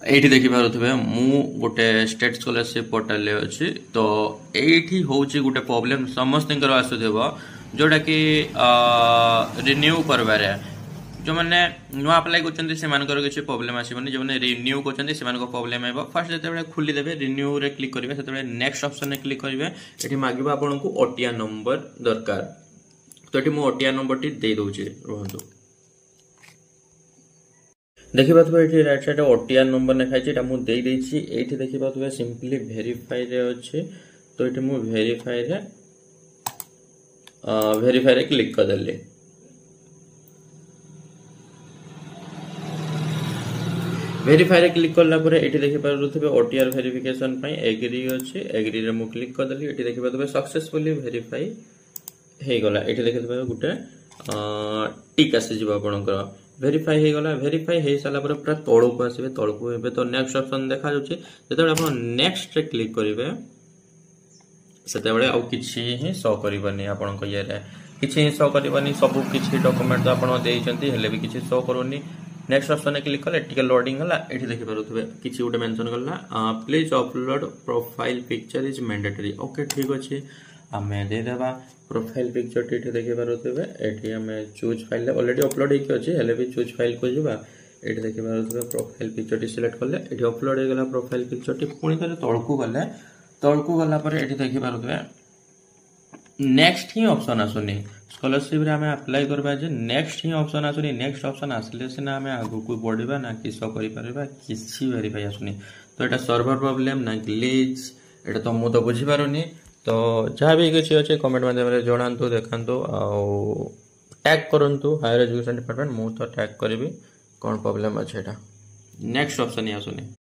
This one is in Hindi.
एठी देखि पारुथबे मु गोटे स्टेट स्कॉलरशिप पोर्टल अच्छी तो एठी होची गोटे प्रॉब्लम समस्त आसुथबो जोटा कि रिन्यू करबारे जो मैंने नुआ अप्लाई कर किसी प्रोब्लेम आसबनी जो मैंने रिन्यू कर प्रोब्लेम आएगा फास्ट जो खोलीदेवे रिन्यू रे क्लिक करेंगे से नेक्स्ट ऑप्शन रे क्लिक करेंगे ये मांगे आपको ओटीआर नंबर दरकार तो ये मुझे ओटीआर नंबर टी दे दूचे रुहतु देखिए ये राइट साइड ओटीआर नंबर लिखाई मुझे ये देखिए सिंपली वेरीफाई रे अच्छे तो ये मुझे वेरीफाई रे क्लिक करदेली वेरीफाई रे क्लिक करला परे एठी देखि पारुथबे ओटीआर वेरिफिकेशन पई एग्री अछि एग्री रे मु क्लिक कर देली एठी देखि पारुथबे सक्सेसफुली वेरीफाई हे गला एठी देखि पारुथबे गुटे टिक आसी जिवो आपनकर वेरीफाई हे गला वेरीफाई हे साला परे पूरा तळको आसीबे तळको एबे तो नेक्स्ट ऑप्शन देखा जाउची जेतेबे आपण नेक्स्ट रे क्लिक करिवे सेतेबे आ किछि ही शो करबनी आपनक ये रे किछि ही शो करबनी सब किछि डॉक्यूमेंट तो आपण देइचंती हेले भी किछि शो करूनी नेक्स्ट ऑप्शन ने क्लिक कले टिके लोडिंग गला एठी देखि पारुथबे किछि उटे मेंशन करला please upload profile picture is mandatory okay ठीक अछि हमें दे देबा प्रोफाइल पिक्चर टी देखि पारुथबे एठी हमें चूज फाइल ऑलरेडी अपलोड हेकि अछि हेले भी चूज फाइल को जिबा एठी देखि पारुथबे प्रोफाइल पिक्चर टी सिलेक्ट करले एठी अपलोड हे गला प्रोफाइल पिक्चर टी पुणी करे तळकू गला पर एठी देखि पारुथबे नेक्स्ट ही ऑप्शन आसुनी स्कॉलरशिप रे हमें अप्लाई करबा जे नेक्स्ट ही ऑप्शन आसुनी नेक्स्ट ऑप्शन आसले सिना हमें आगु को बढ़िबा ना कि सो करि परबा किछि वेरीफाई आसुनी तो एटा सर्वर प्रॉब्लम ना ग्लिच एटा तो मु तो बुझी पारुनी तो जहाँ भी किछि अछि कमेंट माध्यम रे जणांतु देखांतु आ टैग करंतु हायर एजुकेशन डिपार्टमेंट मु तो टैग करबी कोन प्रॉब्लम अछि एटा नेक्स्ट ऑप्शन ही आसुनी।